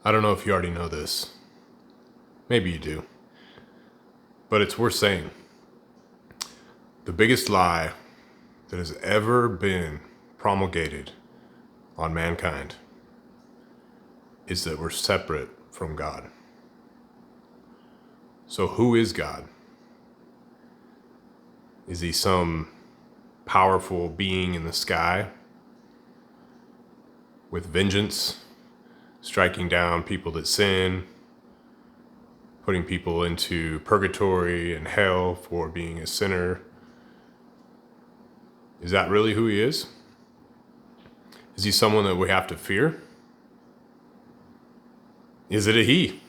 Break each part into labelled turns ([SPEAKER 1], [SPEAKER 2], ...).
[SPEAKER 1] I don't know if you already know this. Maybe you do. But it's worth saying. The biggest lie that has ever been promulgated on mankind is that we're separate from God. So who is God? Is he some powerful being in the sky with vengeance, striking down people that sin, putting people into purgatory and hell for being a sinner? Is that really who he is? Is he someone that we have to fear? Is it a he?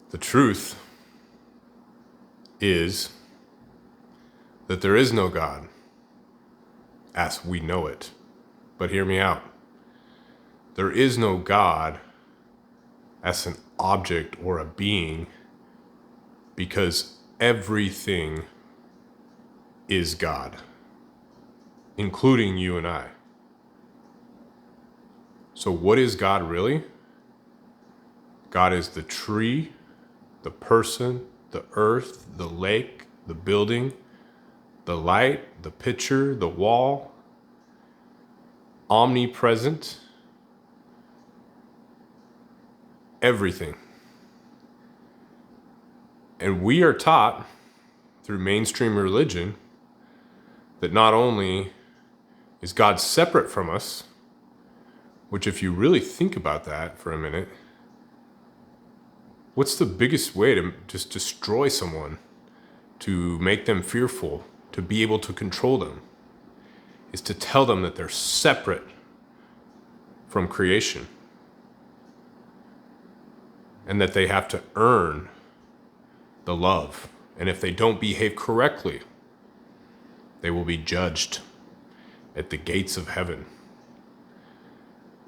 [SPEAKER 1] The truth is that there is no God as we know it. But hear me out. There is no God as an object or a being, because everything is God, including you and I. So what is God really? God is the tree, the person, the earth, the lake, the building, the light, the picture, the wall, omnipresent, everything. And we are taught through mainstream religion that not only is God separate from us, which if you really think about that for a minute, what's the biggest way to just destroy someone, to make them fearful, to be able to control them, is to tell them that they're separate from creation and that they have to earn the love. And if they don't behave correctly, they will be judged at the gates of heaven.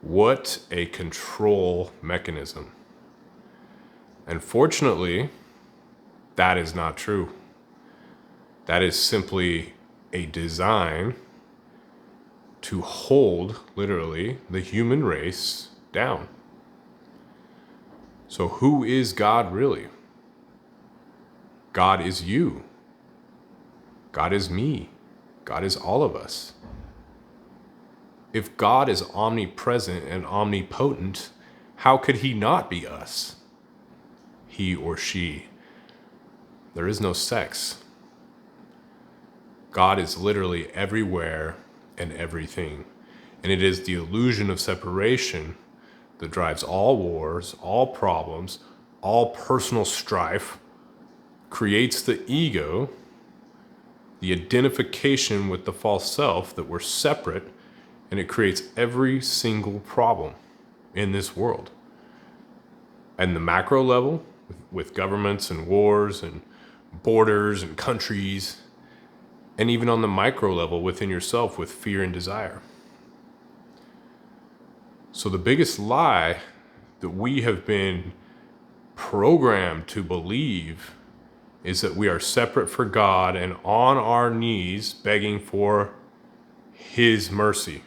[SPEAKER 1] What a control mechanism. And fortunately, that is not true. That is simply a design to hold, literally, the human race down. So who is God really? God is you. God is me. God is all of us. If God is omnipresent and omnipotent, how could he not be us? He or she. There is no sex. God is literally everywhere and everything. And it is the illusion of separation that drives all wars, all problems, all personal strife, creates the ego, the identification with the false self that we're separate, and it creates every single problem in this world. And the macro level, with governments and wars and borders and countries, and even on the micro level within yourself with fear and desire. So the biggest lie that we have been programmed to believe is that we are separate for God and on our knees begging for his mercy.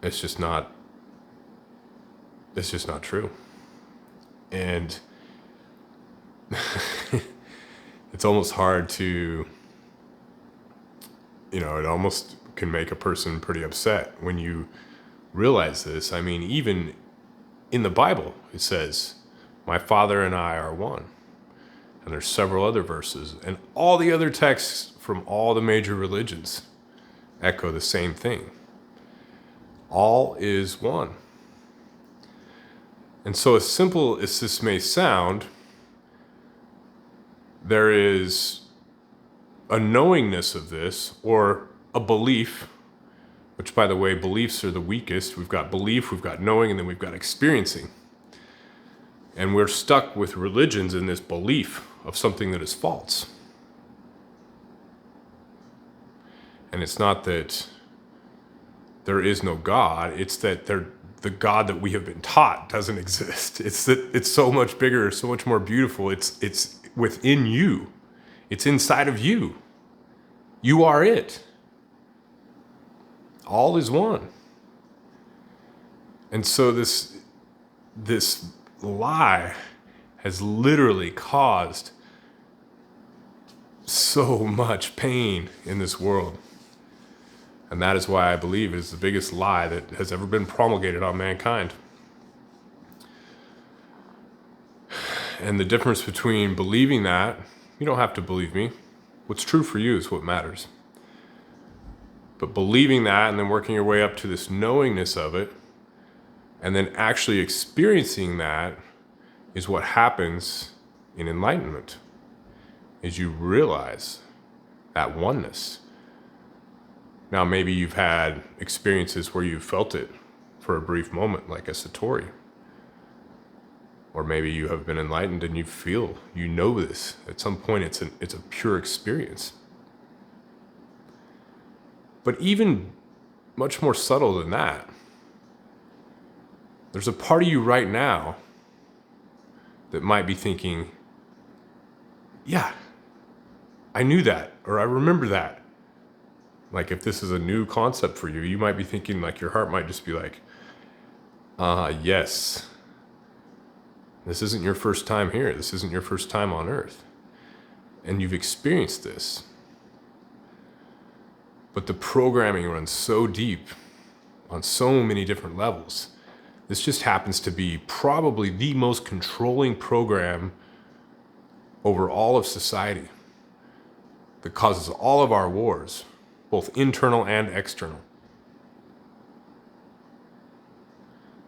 [SPEAKER 1] It's just not true. And it's almost hard to, it almost can make a person pretty upset when you realize this. I mean, even in the Bible, it says, my Father and I are one. And there's several other verses. And all the other texts from all the major religions echo the same thing. All is one. And so as simple as this may sound, there is a knowingness of this, or a belief, which, by the way, beliefs are the weakest. We've got belief, we've got knowing, and then we've got experiencing. And we're stuck with religions in this belief of something that is false. And it's not that there is no God, it's that the God that we have been taught doesn't exist. It's that it's so much bigger, so much more beautiful. It's within you. It's inside of you. You are it. All is one. And so this lie has literally caused so much pain in this world. And that is why I believe it is the biggest lie that has ever been promulgated on mankind. And the difference between believing that, you don't have to believe me. What's true for you is what matters. But believing that and then working your way up to this knowingness of it, and then actually experiencing that is what happens in enlightenment, is you realize that oneness. Now, maybe you've had experiences where you've felt it for a brief moment, like a satori. Or maybe you have been enlightened and you know this. At some point, it's a pure experience. But even much more subtle than that, there's a part of you right now that might be thinking, yeah, I knew that, or I remember that. Like if this is a new concept for you, you might be thinking, like your heart might just be like, yes. This isn't your first time here. This isn't your first time on earth. And you've experienced this. But the programming runs so deep on so many different levels. This just happens to be probably the most controlling program over all of society that causes all of our wars, both internal and external.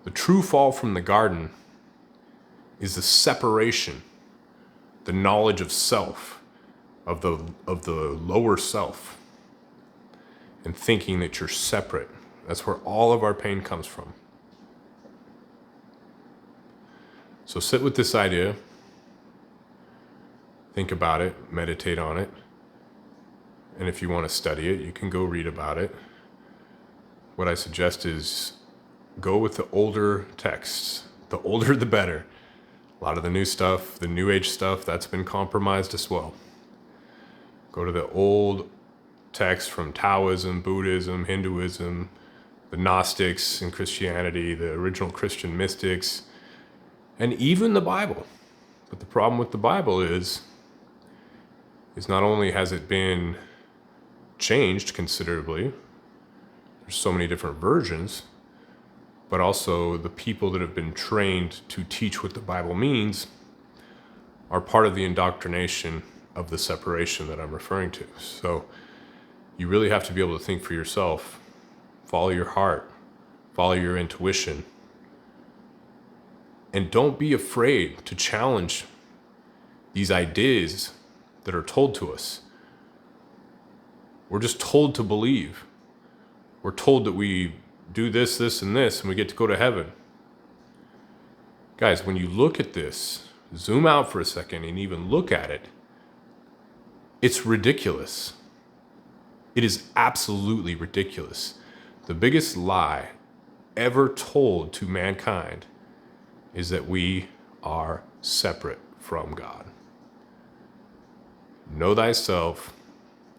[SPEAKER 1] The true fall from the garden is the separation, the knowledge of self, of the lower self, and thinking that you're separate. That's where all of our pain comes from. So sit with this idea, think about it, meditate on it, and if you want to study it, you can go read about it. What I suggest is go with the older texts. The older, the better. A lot of the new stuff, the new age stuff, that's been compromised as well. Go to the old texts from Taoism, Buddhism, Hinduism, the Gnostics in Christianity, the original Christian mystics, and even the Bible. But the problem with the Bible is not only has it been changed considerably, there's so many different versions, but also the people that have been trained to teach what the Bible means are part of the indoctrination of the separation that I'm referring to. So you really have to be able to think for yourself, follow your heart, follow your intuition, and don't be afraid to challenge these ideas that are told to us. We're just told to believe. We're told that we do this, this, and this, and we get to go to heaven. Guys, when you look at this, zoom out for a second and even look at it, it's ridiculous. It is absolutely ridiculous. The biggest lie ever told to mankind is that we are separate from God. Know thyself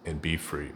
[SPEAKER 1] and be free.